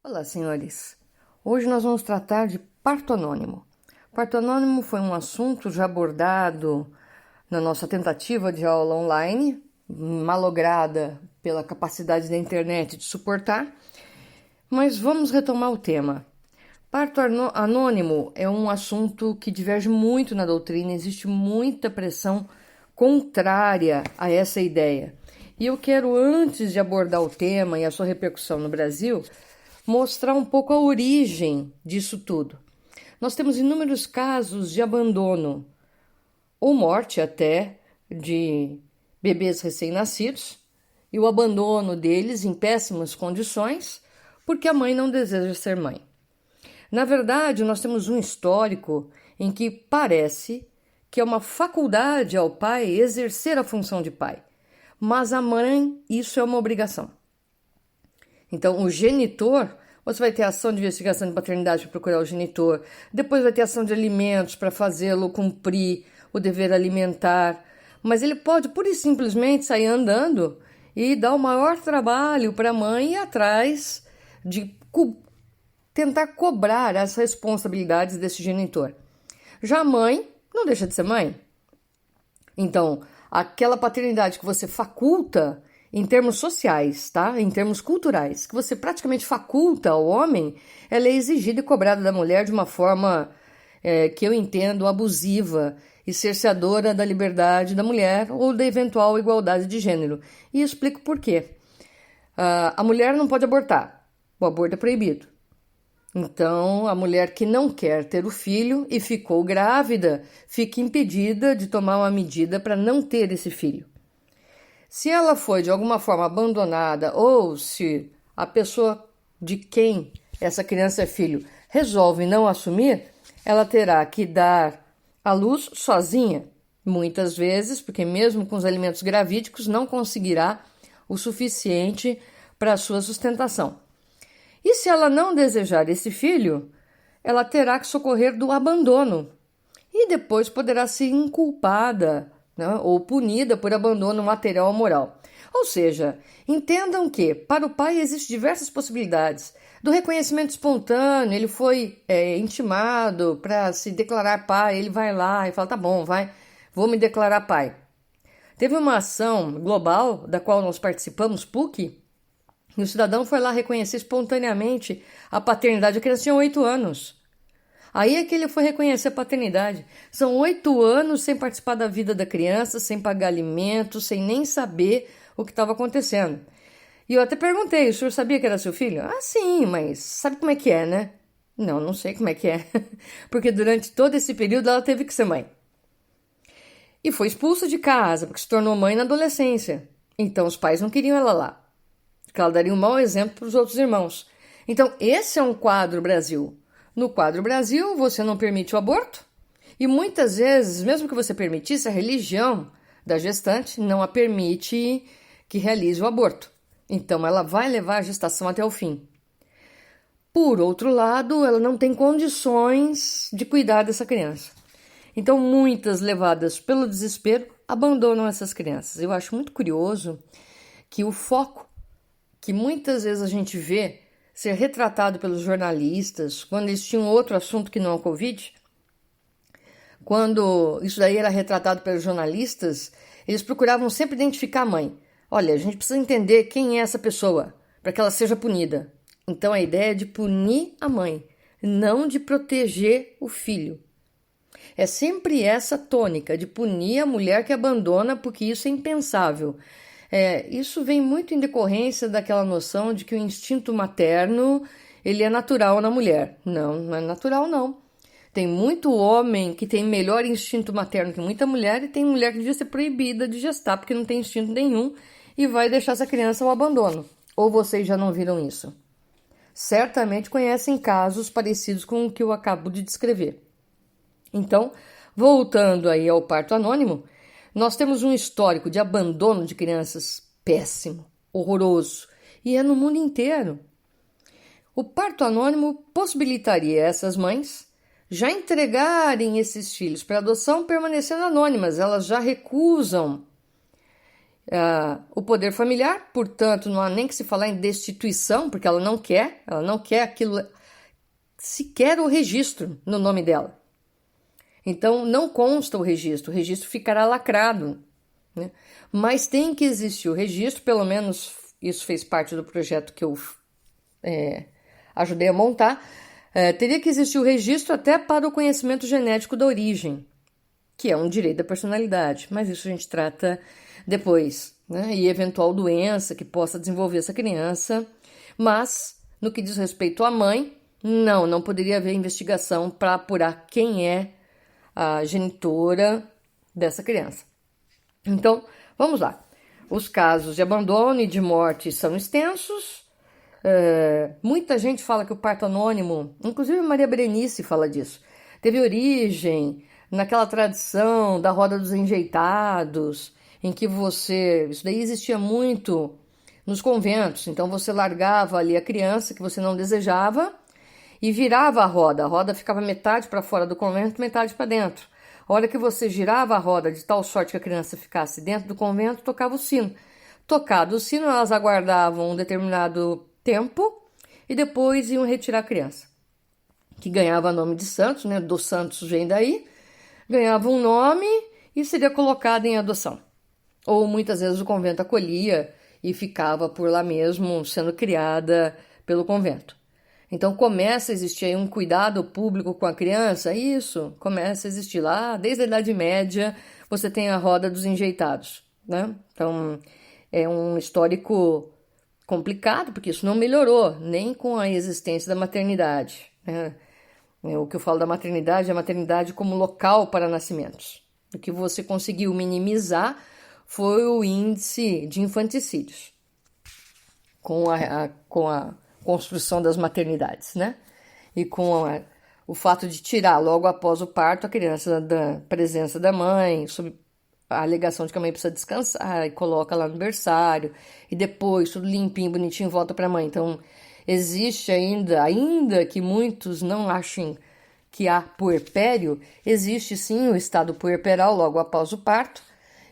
Olá, senhores. Hoje nós vamos tratar de parto anônimo. Parto anônimo foi um assunto já abordado na nossa tentativa de aula online, malograda pela capacidade da internet de suportar, mas vamos retomar o tema. Parto anônimo é um assunto que diverge muito na doutrina, existe muita pressão contrária a essa ideia. E eu quero, antes de abordar o tema e a sua repercussão no Brasil, mostrar um pouco a origem disso tudo. Nós temos inúmeros casos de abandono ou morte até de bebês recém-nascidos e o abandono deles em péssimas condições porque a mãe não deseja ser mãe. Na verdade, nós temos um histórico em que parece que é uma faculdade ao pai exercer a função de pai, mas a mãe, isso é uma obrigação. Então, o genitor, você vai ter ação de investigação de paternidade para procurar o genitor, depois vai ter ação de alimentos para fazê-lo cumprir o dever alimentar, mas ele pode pura e simplesmente sair andando e dar o maior trabalho para a mãe ir atrás de tentar cobrar as responsabilidades desse genitor. Já a mãe não deixa de ser mãe. Então, aquela paternidade que você faculta em termos sociais, tá? Em termos culturais, que você praticamente faculta ao homem, ela é exigida e cobrada da mulher de uma forma que eu entendo abusiva e cerceadora da liberdade da mulher ou da eventual igualdade de gênero. E explico por quê. A mulher não pode abortar. O aborto é proibido. Então, a mulher que não quer ter o filho e ficou grávida, fica impedida de tomar uma medida para não ter esse filho. Se ela foi de alguma forma abandonada ou se a pessoa de quem essa criança é filho resolve não assumir, ela terá que dar à luz sozinha, muitas vezes, porque mesmo com os alimentos gravídicos não conseguirá o suficiente para a sua sustentação. E se ela não desejar esse filho, ela terá que socorrer do abandono e depois poderá ser inculpada, né, ou punida por abandono material ou moral. Ou seja, entendam que para o pai existem diversas possibilidades. Do reconhecimento espontâneo, ele foi intimado para se declarar pai, ele vai lá e fala, tá bom, vou me declarar pai. Teve uma ação global da qual nós participamos, PUC, e o cidadão foi lá reconhecer espontaneamente a paternidade. A criança tinha 8 anos. Aí é que ele foi reconhecer a paternidade. São 8 anos sem participar da vida da criança, sem pagar alimentos, sem nem saber o que estava acontecendo. E eu até perguntei, o senhor sabia que era seu filho? Ah, sim, mas sabe como é que é, né? Não sei como é que é. Porque durante todo esse período ela teve que ser mãe. E foi expulsa de casa, porque se tornou mãe na adolescência. Então os pais não queriam ela lá. Porque ela daria um mau exemplo para os outros irmãos. Então esse é um quadro Brasil. No quadro Brasil, você não permite o aborto e muitas vezes, mesmo que você permitisse, a religião da gestante não a permite que realize o aborto. Então, ela vai levar a gestação até o fim. Por outro lado, ela não tem condições de cuidar dessa criança. Então, muitas levadas pelo desespero abandonam essas crianças. Eu acho muito curioso que o foco que muitas vezes a gente vê ser retratado pelos jornalistas, quando eles tinham outro assunto que não o Covid, quando isso daí era retratado pelos jornalistas, eles procuravam sempre identificar a mãe. Olha, a gente precisa entender quem é essa pessoa, para que ela seja punida. Então a ideia é de punir a mãe, não de proteger o filho. É sempre essa tônica de punir a mulher que abandona, porque isso é impensável. Isso vem muito em decorrência daquela noção de que o instinto materno ele é natural na mulher. Não é natural, não. Tem muito homem que tem melhor instinto materno que muita mulher e tem mulher que devia ser proibida de gestar porque não tem instinto nenhum e vai deixar essa criança ao abandono. Ou vocês já não viram isso? Certamente conhecem casos parecidos com o que eu acabo de descrever. Então, voltando aí ao parto anônimo, nós temos um histórico de abandono de crianças péssimo, horroroso, e é no mundo inteiro. O parto anônimo possibilitaria essas mães já entregarem esses filhos para adoção permanecendo anônimas, elas já recusam o poder familiar, portanto, não há nem que se falar em destituição, porque ela não quer aquilo, sequer o registro no nome dela. Então, não consta o registro ficará lacrado, né? Mas tem que existir o registro, pelo menos isso fez parte do projeto que eu ajudei a montar. Teria que existir o registro até para o conhecimento genético da origem, que é um direito da personalidade, mas isso a gente trata depois, né? E eventual doença que possa desenvolver essa criança. Mas, no que diz respeito à mãe, não poderia haver investigação para apurar quem é a genitora dessa criança. Então, vamos lá. Os casos de abandono e de morte são extensos. Muita gente fala que o parto anônimo, inclusive Maria Berenice fala disso, teve origem naquela tradição da roda dos enjeitados, em que isso daí existia muito nos conventos, então você largava ali a criança que você não desejava e virava a roda ficava metade para fora do convento, metade para dentro. A hora que você girava a roda de tal sorte que a criança ficasse dentro do convento, tocava o sino. Tocado o sino, elas aguardavam um determinado tempo e depois iam retirar a criança, que ganhava nome de Santos, né? Dos Santos vem daí, ganhava um nome e seria colocada em adoção. Ou muitas vezes o convento acolhia e ficava por lá mesmo, sendo criada pelo convento. Então começa a existir aí um cuidado público com a criança, isso começa a existir lá, desde a Idade Média você tem a roda dos enjeitados, né? Então é um histórico complicado, porque isso não melhorou, nem com a existência da maternidade, né? O que eu falo da maternidade é a maternidade como local para nascimentos. O que você conseguiu minimizar foi o índice de infanticídios com a construção das maternidades, né? E com o fato de tirar logo após o parto a criança da presença da mãe, sob a alegação de que a mãe precisa descansar, e coloca lá no berçário, e depois tudo limpinho, bonitinho, volta para a mãe. Então, existe ainda que muitos não achem que há puerpério, existe sim o estado puerperal logo após o parto,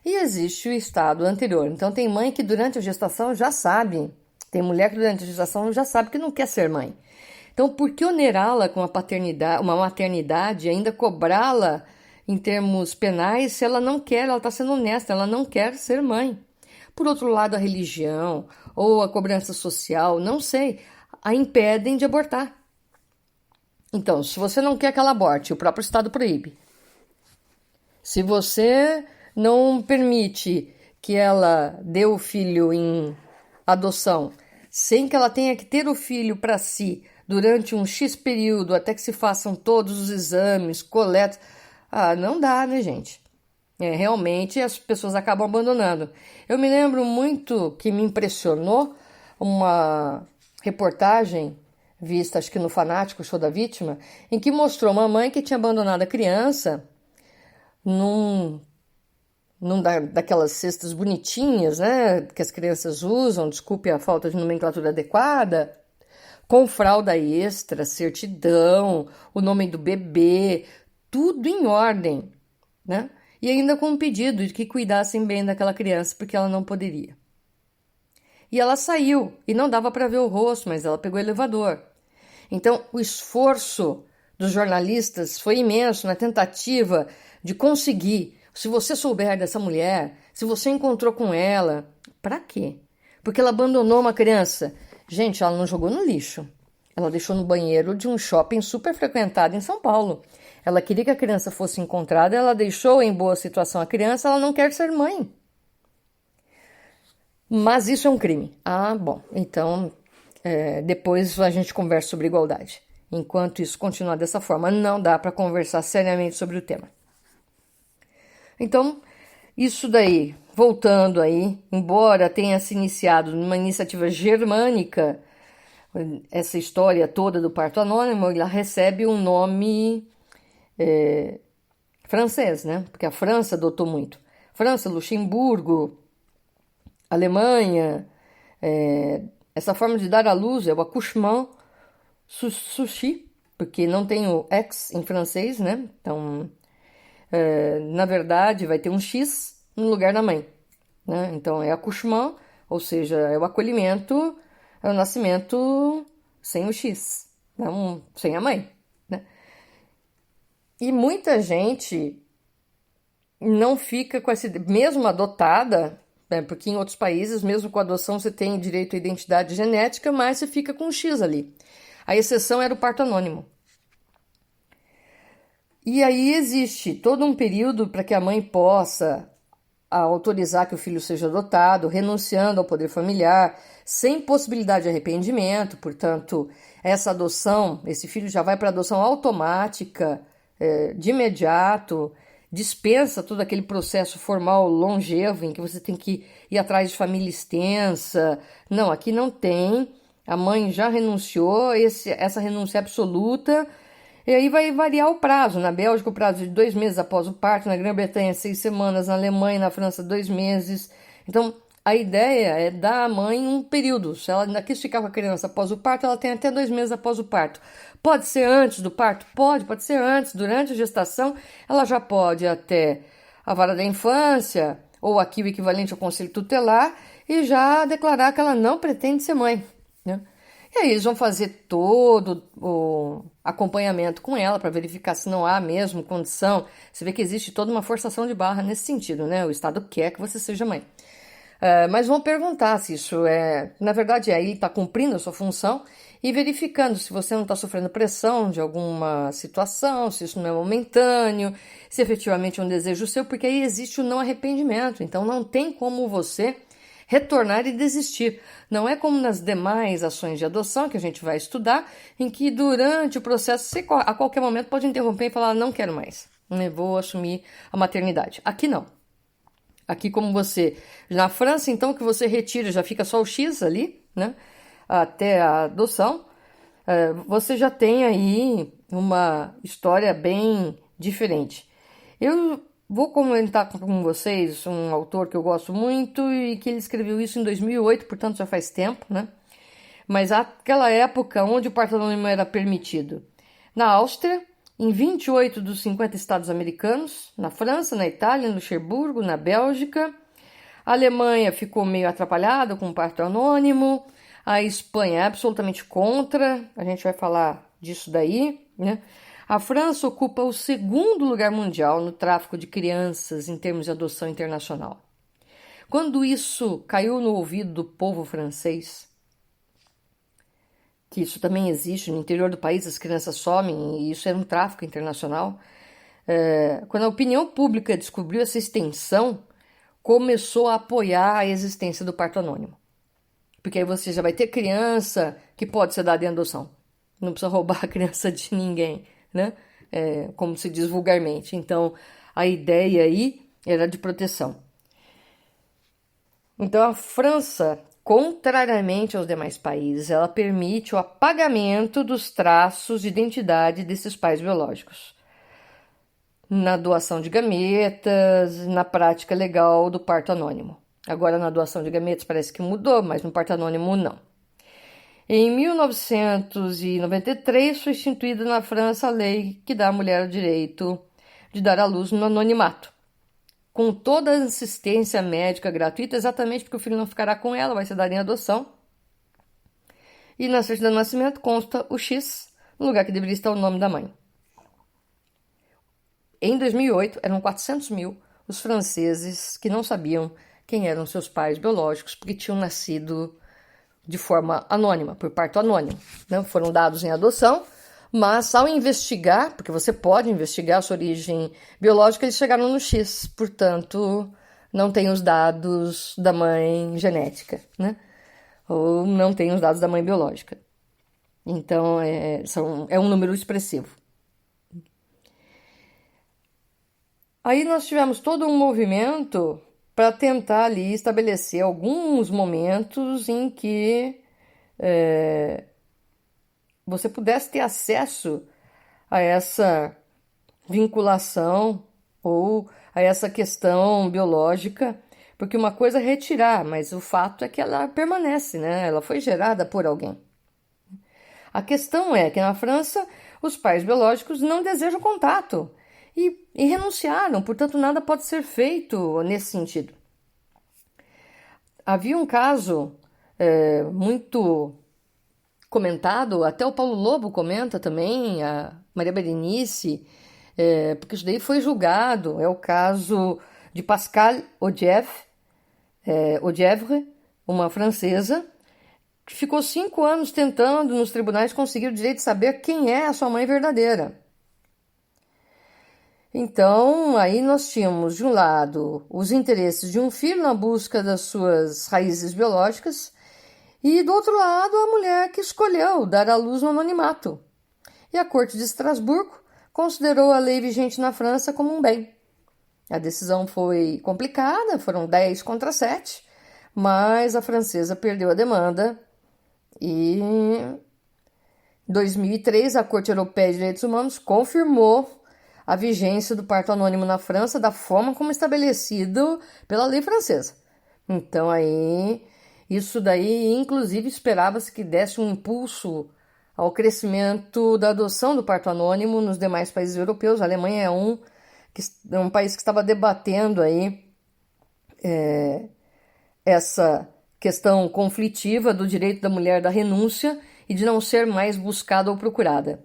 e existe o estado anterior. Então, tem mãe que durante a gestação já sabe, tem mulher que durante a gestação já sabe que não quer ser mãe. Então, por que onerá-la com uma maternidade e ainda cobrá-la em termos penais se ela não quer, ela está sendo honesta, ela não quer ser mãe? Por outro lado, a religião ou a cobrança social, não sei, a impedem de abortar. Então, se você não quer que ela aborte, o próprio Estado proíbe. Se você não permite que ela dê o filho em adoção, sem que ela tenha que ter o filho para si durante um X período, até que se façam todos os exames, coletas, não dá, né, gente? Realmente as pessoas acabam abandonando. Eu me lembro muito que me impressionou uma reportagem vista, acho que no Fanático, Show da Vítima, em que mostrou uma mãe que tinha abandonado a criança num daquelas cestas bonitinhas, né, que as crianças usam, desculpe a falta de nomenclatura adequada, com fralda extra, certidão, o nome do bebê, tudo em ordem, né? E ainda com um pedido de que cuidassem bem daquela criança, porque ela não poderia. E ela saiu, e não dava para ver o rosto, mas ela pegou o elevador. Então, o esforço dos jornalistas foi imenso na tentativa de conseguir. Se você souber dessa mulher, se você encontrou com ela, para quê? Porque ela abandonou uma criança. Gente, ela não jogou no lixo. Ela deixou no banheiro de um shopping super frequentado em São Paulo. Ela queria que a criança fosse encontrada, ela deixou em boa situação a criança, ela não quer ser mãe. Mas isso é um crime. Bom, então depois a gente conversa sobre igualdade. Enquanto isso continuar dessa forma, não dá para conversar seriamente sobre o tema. Então, isso daí, voltando aí, embora tenha se iniciado numa iniciativa germânica, essa história toda do parto anônimo, ela recebe um nome francês, né? Porque a França adotou muito. França, Luxemburgo, Alemanha, essa forma de dar à luz é o accouchement sushi, porque não tem o X em francês, né? Então, na verdade, vai ter um X no lugar da mãe. né? Então é accouchement, ou seja, é o acolhimento, é o nascimento sem o X, não, sem a mãe, né? E muita gente não fica com essa, mesmo adotada, né, porque em outros países, mesmo com a adoção, você tem direito à identidade genética, mas você fica com um X ali. A exceção era o parto anônimo. E aí existe todo um período para que a mãe possa autorizar que o filho seja adotado, renunciando ao poder familiar, sem possibilidade de arrependimento. Portanto, essa adoção, esse filho já vai para adoção automática, de imediato, dispensa todo aquele processo formal longevo em que você tem que ir atrás de família extensa. Não, aqui não tem. A mãe já renunciou, essa renúncia é absoluta. E aí vai variar o prazo. Na Bélgica, o prazo de 2 meses após o parto. Na Grã-Bretanha, 6 semanas. Na Alemanha e na França, 2 meses. Então, a ideia é dar à mãe um período. Se ela ainda quis ficar com a criança após o parto, ela tem até 2 meses após o parto. Pode ser antes do parto? Pode ser antes. Durante a gestação, ela já pode ir até a vara da infância, ou aqui o equivalente ao conselho tutelar, e já declarar que ela não pretende ser mãe, né? E aí eles vão fazer todo o acompanhamento com ela para verificar se não há mesmo condição. Você vê que existe toda uma forçação de barra nesse sentido, né? O Estado quer que você seja mãe. Mas vão perguntar se isso na verdade, aí está cumprindo a sua função e verificando se você não está sofrendo pressão de alguma situação, se isso não é momentâneo, se efetivamente é um desejo seu, porque aí existe o não arrependimento. Então não tem como você retornar e desistir. Não é como nas demais ações de adoção que a gente vai estudar, em que durante o processo você a qualquer momento pode interromper e falar: não quero mais, vou assumir a maternidade. Aqui não. Aqui, como você... Na França, então, que você retira, já fica só o X ali, né? Até a adoção. Você já tem aí uma história bem diferente. Eu vou comentar com vocês um autor que eu gosto muito e que ele escreveu isso em 2008, portanto já faz tempo, né? Mas aquela época onde o parto anônimo era permitido. Na Áustria, em 28 dos 50 estados americanos, na França, na Itália, no Luxemburgo, na Bélgica. A Alemanha ficou meio atrapalhada com o parto anônimo. A Espanha é absolutamente contra, a gente vai falar disso daí, né? A França ocupa o 2º lugar mundial no tráfico de crianças em termos de adoção internacional. Quando isso caiu no ouvido do povo francês, que isso também existe no interior do país, as crianças somem e isso é um tráfico internacional, quando a opinião pública descobriu essa extensão, começou a apoiar a existência do parto anônimo. Porque aí você já vai ter criança que pode ser dada em adoção. Não precisa roubar a criança de ninguém, né? Como se diz vulgarmente. Então, a ideia aí era de proteção. Então, a França, contrariamente aos demais países, ela permite o apagamento dos traços de identidade desses pais biológicos. Na doação de gametas, na prática legal do parto anônimo. Agora, na doação de gametas parece que mudou, mas no parto anônimo não. Em 1993 foi instituída na França a lei que dá à mulher o direito de dar à luz no anonimato, com toda a assistência médica gratuita, exatamente porque o filho não ficará com ela, vai ser dado em adoção. E na certidão de nascimento consta o X, no lugar que deveria estar o nome da mãe. Em 2008, eram 400 mil os franceses que não sabiam quem eram seus pais biológicos, porque tinham nascido de forma anônima, por parto anônimo. Né? Foram dados em adoção, mas ao investigar, porque você pode investigar a sua origem biológica, eles chegaram no X, portanto, não tem os dados da mãe genética, né? Ou não tem os dados da mãe biológica. Então, é um número expressivo. Aí nós tivemos todo um movimento para tentar ali estabelecer alguns momentos em que você pudesse ter acesso a essa vinculação ou a essa questão biológica, porque uma coisa é retirar, mas o fato é que ela permanece, né? Ela foi gerada por alguém. A questão é que na França os pais biológicos não desejam contato e renunciaram, portanto nada pode ser feito nesse sentido. Havia um caso muito comentado, até o Paulo Lobo comenta também, a Maria Berenice, porque isso daí foi julgado, é o caso de Pascal Odievre, uma francesa, que ficou 5 anos tentando nos tribunais conseguir o direito de saber quem é a sua mãe verdadeira. Então, aí nós tínhamos, de um lado, os interesses de um filho na busca das suas raízes biológicas, e do outro lado, a mulher que escolheu dar à luz no anonimato. E a Corte de Estrasburgo considerou a lei vigente na França como um bem. A decisão foi complicada, foram 10 contra 7, mas a francesa perdeu a demanda e em 2003 a Corte Europeia de Direitos Humanos confirmou a vigência do parto anônimo na França da forma como estabelecido pela lei francesa. Então aí, isso daí inclusive esperava-se que desse um impulso ao crescimento da adoção do parto anônimo nos demais países europeus. A Alemanha é um país que estava debatendo aí essa questão conflitiva do direito da mulher da renúncia e de não ser mais buscada ou procurada.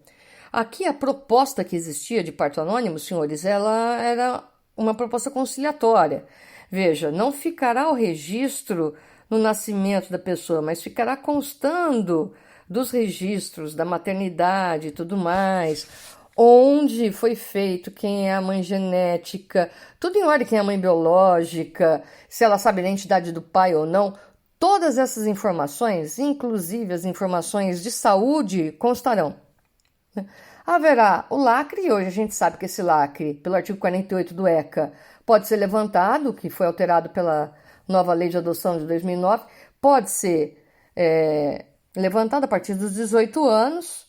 Aqui a proposta que existia de parto anônimo, senhores, ela era uma proposta conciliatória. Veja, não ficará o registro no nascimento da pessoa, mas ficará constando dos registros da maternidade e tudo mais, onde foi feito, quem é a mãe genética, tudo em ordem, quem é a mãe biológica, se ela sabe a identidade do pai ou não. Todas essas informações, inclusive as informações de saúde, constarão. Haverá o lacre, e hoje a gente sabe que esse lacre, pelo artigo 48 do ECA, pode ser levantado, que foi alterado pela nova lei de adoção de 2009, pode ser levantado a partir dos 18 anos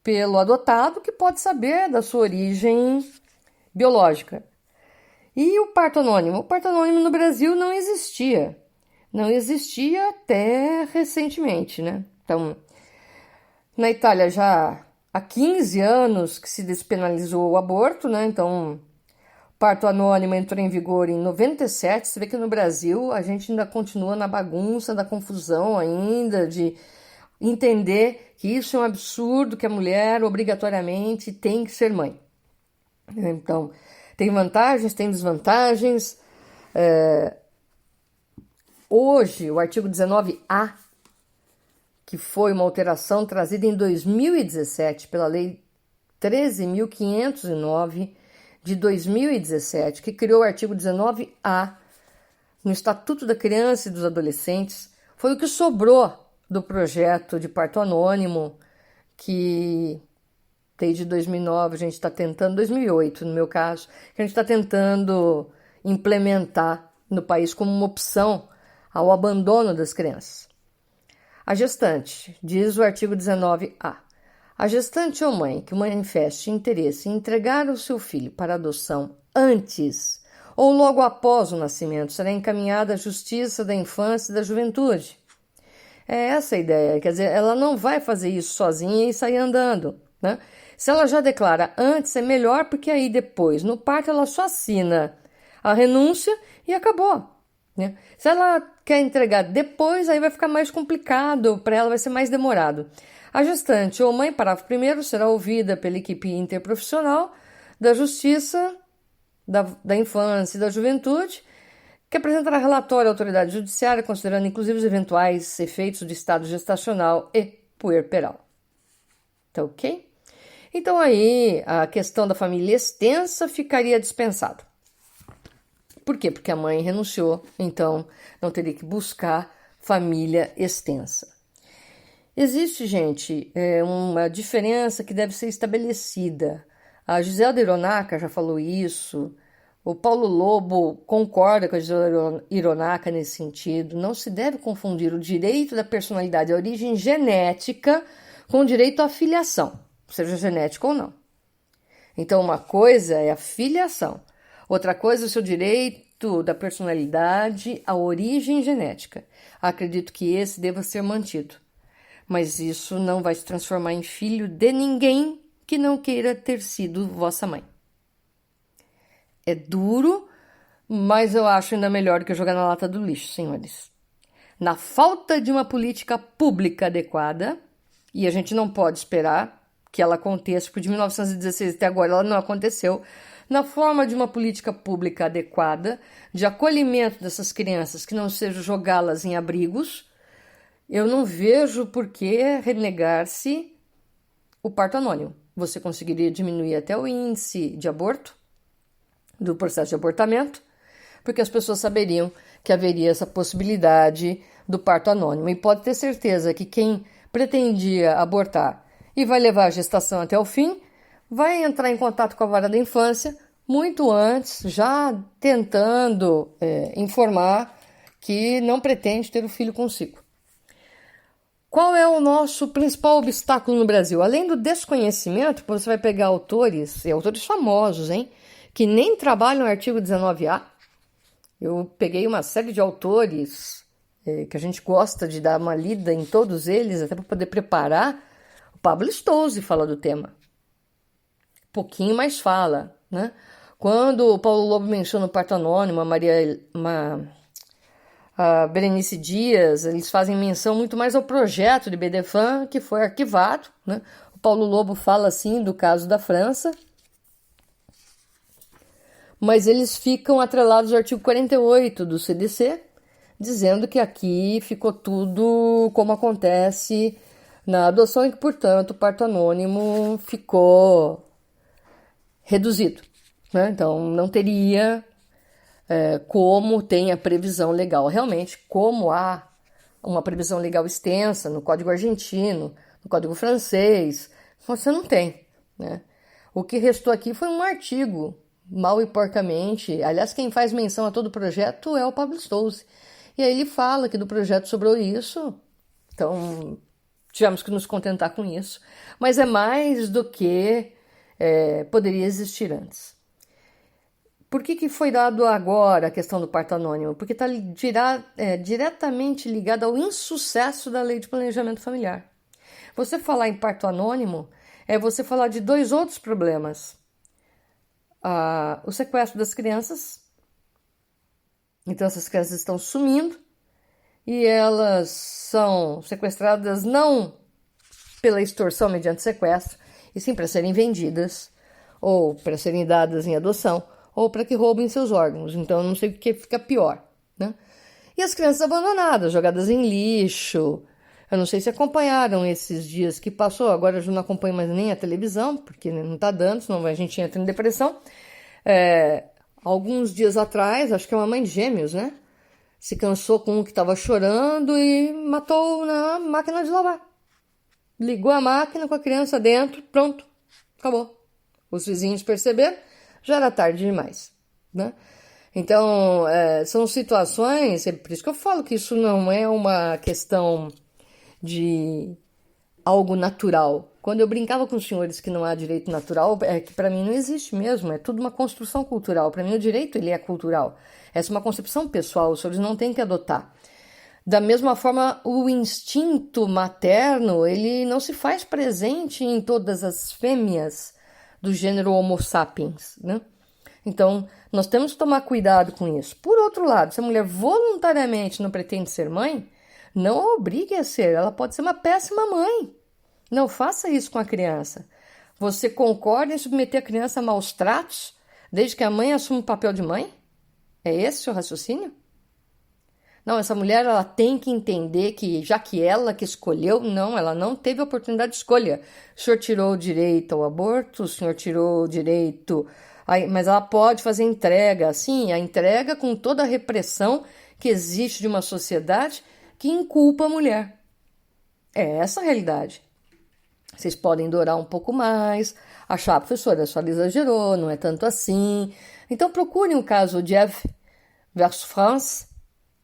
pelo adotado, que pode saber da sua origem biológica. E o parto anônimo? O parto anônimo no Brasil não existia. Não existia até recentemente, né? Então, na Itália já há 15 anos que se despenalizou o aborto, né? Então, o parto anônimo entrou em vigor em 97. Você vê que no Brasil a gente ainda continua na bagunça, na confusão ainda, de entender que isso é um absurdo, que a mulher obrigatoriamente tem que ser mãe. Então, tem vantagens, tem desvantagens. Hoje, o artigo 19A, que foi uma alteração trazida em 2017 pela Lei 13.509 de 2017, que criou o artigo 19A no Estatuto da Criança e dos Adolescentes, foi o que sobrou do projeto de parto anônimo, que desde 2009 a gente está tentando, 2008 no meu caso, que a gente está tentando implementar no país como uma opção ao abandono das crianças. A gestante, diz o artigo 19A, a gestante ou mãe que manifeste interesse em entregar o seu filho para adoção antes ou logo após o nascimento será encaminhada à Justiça da Infância e da Juventude. É essa a ideia, quer dizer, ela não vai fazer isso sozinha e sair andando, né? Se ela já declara antes, é melhor, porque aí depois, no parto, ela só assina a renúncia e acabou, né? Se ela quer entregar depois, aí vai ficar mais complicado para ela, vai ser mais demorado. A gestante ou mãe, parágrafo 1º, será ouvida pela equipe interprofissional da Justiça, da Infância e da Juventude, que apresentará relatório à autoridade judiciária, considerando inclusive os eventuais efeitos do estado gestacional e puerperal. Tá ok? Então aí a questão da família extensa ficaria dispensada. Por quê? Porque a mãe renunciou, então não teria que buscar família extensa. Existe, gente, uma diferença que deve ser estabelecida. A Gisela Hironaga já falou isso, o Paulo Lobo concorda com a Gisela Hironaga nesse sentido. Não se deve confundir o direito da personalidade, a origem genética, com o direito à filiação, seja genética ou não. Então, uma coisa é a filiação, outra coisa é o seu direito da personalidade à origem genética. Acredito que esse deva ser mantido, mas isso não vai se transformar em filho de ninguém que não queira ter sido vossa mãe. É duro, mas eu acho ainda melhor do que jogar na lata do lixo, senhores. na falta de uma política pública adequada, e a gente não pode esperar que ela aconteça, porque de 1916 até agora ela não aconteceu, na forma de uma política pública adequada, de acolhimento dessas crianças, que não seja jogá-las em abrigos, eu não vejo por que renegar-se o parto anônimo. Você conseguiria diminuir até o índice de aborto, do processo de abortamento, porque as pessoas saberiam que haveria essa possibilidade do parto anônimo. E pode ter certeza que quem pretendia abortar e vai levar a gestação até o fim, vai entrar em contato com a vara da infância muito antes, já tentando informar que não pretende ter o filho consigo. Qual é o nosso principal obstáculo no Brasil? Além do desconhecimento, você vai pegar autores, e autores famosos, que nem trabalham o artigo 19A. Eu peguei uma série de autores que a gente gosta de dar uma lida em todos eles, até para poder preparar. O Pablo Stolze fala do tema. Pouquinho mais fala, né? Quando o Paulo Lobo menciona o parto anônimo, a Berenice Dias, eles fazem menção muito mais ao projeto de BDFAN, que foi arquivado, né? O Paulo Lobo fala, assim, do caso da França, mas eles ficam atrelados ao artigo 48 do CDC, dizendo que aqui ficou tudo como acontece na adoção e que, portanto, o parto anônimo ficou reduzido, né? Então, não teria como tem a previsão legal. Realmente, como há uma previsão legal extensa no Código Argentino, no Código Francês, você não tem, né? O que restou aqui foi um artigo, mal e porcamente. Aliás, quem faz menção a todo o projeto é o Pablo Stolze. E aí ele fala que do projeto sobrou isso, então tivemos que nos contentar com isso. Mas é mais do que poderia existir antes. Por que foi dado agora a questão do parto anônimo? Porque está diretamente ligado ao insucesso da lei de planejamento familiar. Você falar em parto anônimo é você falar de dois outros problemas. O sequestro das crianças. Então, essas crianças estão sumindo e elas são sequestradas não pela extorsão mediante sequestro, e sim para serem vendidas ou para serem dadas em adoção, ou para que roubem seus órgãos. Então, eu não sei o que fica pior, né? E as crianças abandonadas, jogadas em lixo. Eu não sei se acompanharam esses dias que passou. Agora eu já não acompanho mais nem a televisão, porque não está dando, senão a gente entra em depressão. Alguns dias atrás, acho que é uma mãe de gêmeos, né? Se cansou com um que estava chorando e matou na máquina de lavar. Ligou a máquina com a criança dentro, pronto, acabou. Os vizinhos perceberam, já era tarde demais, né? Então, são situações, é por isso que eu falo que isso não é uma questão de algo natural. Quando eu brincava com os senhores que não há direito natural, é que para mim não existe mesmo, é tudo uma construção cultural. Para mim o direito ele é cultural, essa é uma concepção pessoal, os senhores não têm que adotar. Da mesma forma, o instinto materno, ele não se faz presente em todas as fêmeas do gênero Homo sapiens, né? Então, nós temos que tomar cuidado com isso. Por outro lado, se a mulher voluntariamente não pretende ser mãe, não a obrigue a ser, ela pode ser uma péssima mãe. Não faça isso com a criança. Você concorda em submeter a criança a maus tratos, desde que a mãe assuma o papel de mãe? É esse o seu raciocínio? Não, essa mulher ela tem que entender que, já que ela que escolheu, não, ela não teve a oportunidade de escolha. O senhor tirou o direito ao aborto, o senhor tirou o direito... Mas ela pode fazer entrega, sim, a entrega com toda a repressão que existe de uma sociedade que inculpa a mulher. É essa a realidade. Vocês podem dourar um pouco mais, achar, professora, a senhora exagerou, não é tanto assim. Então procurem o caso Jeff versus France,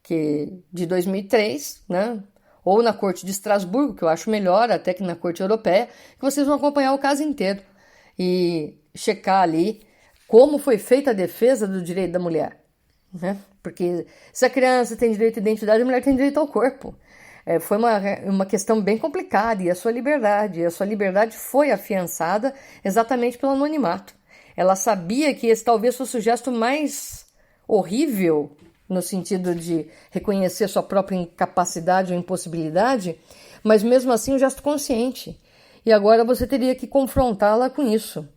de 2003, né? Ou na Corte de Estrasburgo, que eu acho melhor até que na Corte Europeia, que vocês vão acompanhar o caso inteiro e checar ali como foi feita a defesa do direito da mulher, né? Porque se a criança tem direito à identidade, a mulher tem direito ao corpo. Foi uma questão bem complicada, e a sua liberdade foi afiançada exatamente pelo anonimato. Ela sabia que esse talvez fosse o gesto mais horrível, no sentido de reconhecer sua própria incapacidade ou impossibilidade, mas mesmo assim um gesto consciente. E agora você teria que confrontá-la com isso.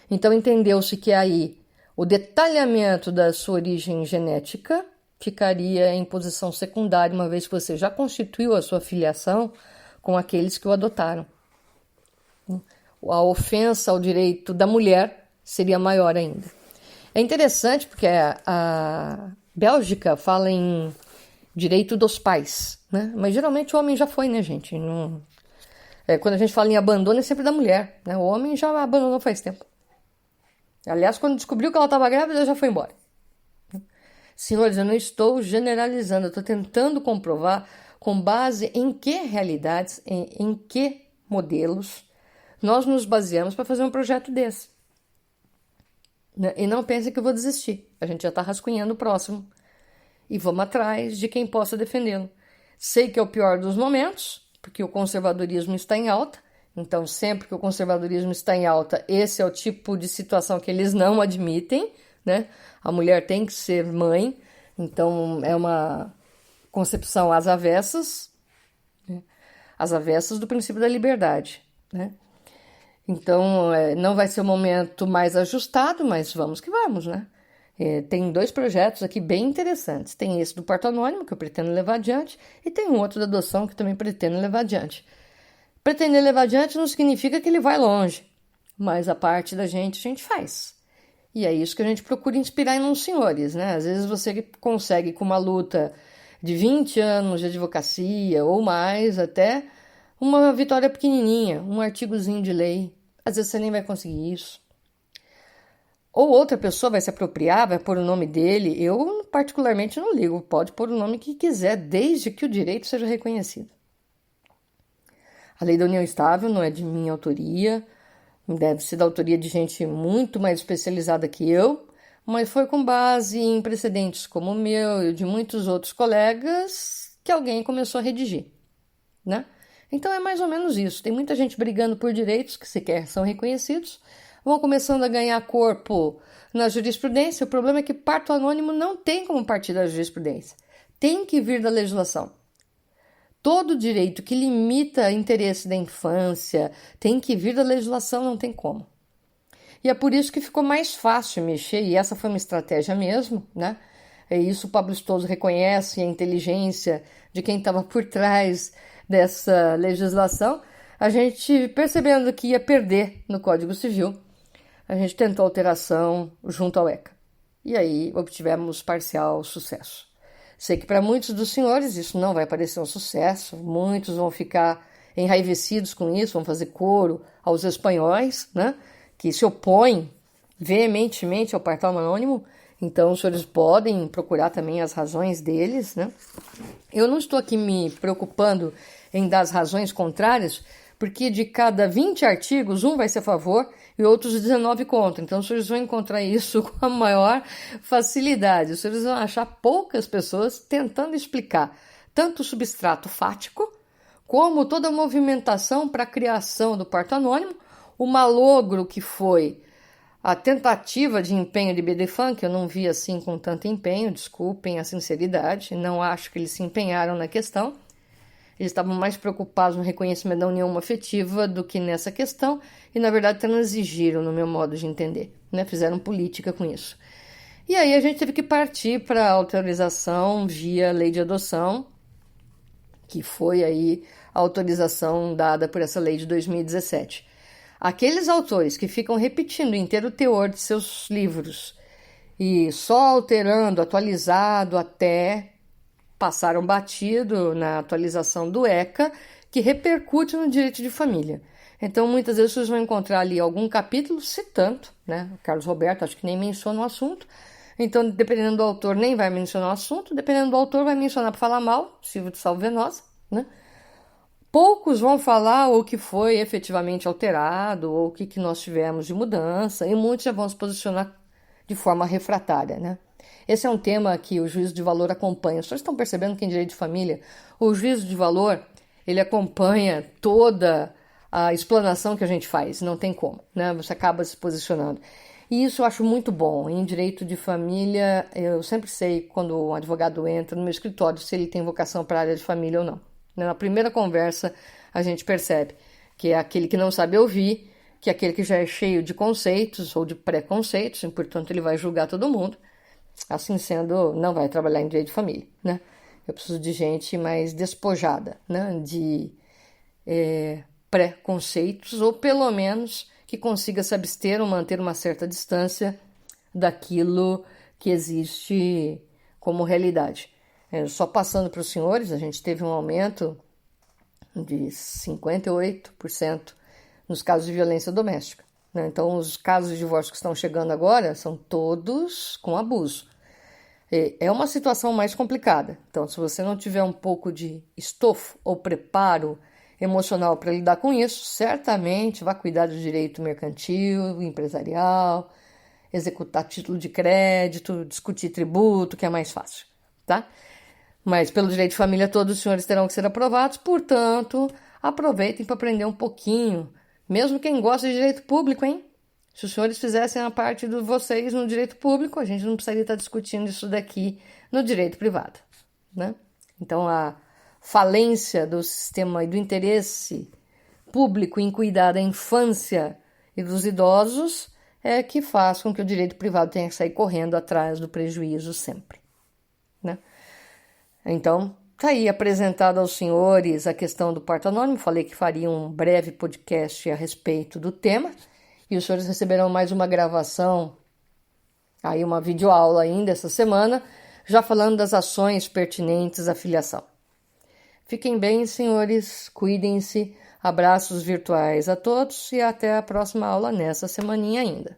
Então entendeu-se que aí o detalhamento da sua origem genética ficaria em posição secundária, uma vez que você já constituiu a sua filiação com aqueles que o adotaram. A ofensa ao direito da mulher seria maior ainda. É interessante porque a Bélgica fala em direito dos pais, né? Mas geralmente o homem já foi, né, gente? Não... quando a gente fala em abandono é sempre da mulher, né? O homem já abandonou faz tempo. Aliás, quando descobriu que ela estava grávida, já foi embora. Senhores, eu não estou generalizando, eu estou tentando comprovar com base em que realidades, em que modelos nós nos baseamos para fazer um projeto desse. E não pense que eu vou desistir. A gente já está rascunhando o próximo. E vamos atrás de quem possa defendê-lo. Sei que é o pior dos momentos, porque o conservadorismo está em alta. Então, sempre que o conservadorismo está em alta, esse é o tipo de situação que eles não admitem, né? A mulher tem que ser mãe. Então, é uma concepção às avessas, né? Às avessas do princípio da liberdade, né? Então, não vai ser o momento mais ajustado, mas vamos que vamos, né? Tem 2 projetos aqui bem interessantes. Tem esse do parto anônimo, que eu pretendo levar adiante, e tem um outro da adoção que também pretendo levar adiante. Pretender levar adiante não significa que ele vai longe, mas a parte da gente, a gente faz. E é isso que a gente procura inspirar em uns senhores, né? Às vezes você consegue, com uma luta de 20 anos de advocacia ou mais, até uma vitória pequenininha, um artigozinho de lei. Às vezes você nem vai conseguir isso. Ou outra pessoa vai se apropriar, vai pôr o nome dele. Eu, particularmente, não ligo. Pode pôr o nome que quiser, desde que o direito seja reconhecido. A lei da união estável não é de minha autoria, deve ser da autoria de gente muito mais especializada que eu, mas foi com base em precedentes como o meu e de muitos outros colegas que alguém começou a redigir, né? Então é mais ou menos isso. Tem muita gente brigando por direitos que sequer são reconhecidos, vão começando a ganhar corpo na jurisprudência. O problema é que parto anônimo não tem como partir da jurisprudência. Tem que vir da legislação. Todo direito que limita o interesse da infância tem que vir da legislação, não tem como. E é por isso que ficou mais fácil mexer, e essa foi uma estratégia mesmo, né? É isso o Pablo Stoso reconhece, a inteligência de quem estava por trás dessa legislação. A gente, percebendo que ia perder no Código Civil, a gente tentou alteração junto ao ECA. E aí obtivemos parcial sucesso. Sei que para muitos dos senhores isso não vai parecer um sucesso, muitos vão ficar enraivecidos com isso, vão fazer coro aos espanhóis, né, que se opõem veementemente ao parto anônimo. Então os senhores podem procurar também as razões deles, né? Eu não estou aqui me preocupando em dar as razões contrárias, porque de cada 20 artigos, um vai ser a favor e outros 19 contra. Então, os senhores vão encontrar isso com a maior facilidade. Os senhores vão achar poucas pessoas tentando explicar tanto o substrato fático, como toda a movimentação para a criação do parto anônimo, o malogro que foi a tentativa de empenho de BDFAN, que eu não vi assim com tanto empenho, desculpem a sinceridade, não acho que eles se empenharam na questão. Eles estavam mais preocupados no reconhecimento da união afetiva do que nessa questão e, na verdade, transigiram no meu modo de entender, né? Fizeram política com isso. E aí a gente teve que partir para a autorização via lei de adoção, que foi aí a autorização dada por essa lei de 2017. Aqueles autores que ficam repetindo inteiro o teor de seus livros e só alterando, atualizado até... passaram batido na atualização do ECA, que repercute no direito de família. Então, muitas vezes, vocês vão encontrar ali algum capítulo citando, né? O Carlos Roberto, acho que nem menciona o assunto. Então, dependendo do autor, nem vai mencionar o assunto. Dependendo do autor, vai mencionar para falar mal, Silvio de Salvenosa, né? Poucos vão falar o que foi efetivamente alterado, ou o que nós tivemos de mudança, e muitos já vão se posicionar de forma refratária, né? Esse é um tema que o juízo de valor acompanha. Vocês estão percebendo que em direito de família, o juízo de valor, ele acompanha toda a explanação que a gente faz, não tem como, né? Você acaba se posicionando. E isso eu acho muito bom. Em direito de família, eu sempre sei quando um advogado entra no meu escritório se ele tem vocação para a área de família ou não. Na primeira conversa, a gente percebe que é aquele que não sabe ouvir, que é aquele que já é cheio de conceitos ou de preconceitos, e, portanto, ele vai julgar todo mundo. Assim sendo, não vai trabalhar em direito de família, né? Eu preciso de gente mais despojada, né? De preconceitos, ou pelo menos que consiga se abster ou manter uma certa distância daquilo que existe como realidade. Só passando para os senhores, a gente teve um aumento de 58% nos casos de violência doméstica, né? Então, os casos de divórcio que estão chegando agora são todos com abuso. É uma situação mais complicada. Então, se você não tiver um pouco de estofo ou preparo emocional para lidar com isso, certamente vai cuidar do direito mercantil, empresarial, executar título de crédito, discutir tributo, que é mais fácil, tá? Mas pelo direito de família todos os senhores terão que ser aprovados, portanto, aproveitem para aprender um pouquinho, mesmo quem gosta de direito público, hein? Se os senhores fizessem a parte de vocês no direito público, a gente não precisaria estar discutindo isso daqui no direito privado, né? Então, a falência do sistema e do interesse público em cuidar da infância e dos idosos é que faz com que o direito privado tenha que sair correndo atrás do prejuízo sempre, né? Então, tá aí apresentado aos senhores a questão do parto anônimo. Falei que faria um breve podcast a respeito do tema. E os senhores receberão mais uma gravação, aí uma videoaula ainda essa semana, já falando das ações pertinentes à filiação. Fiquem bem, senhores, cuidem-se, abraços virtuais a todos e até a próxima aula nessa semaninha ainda.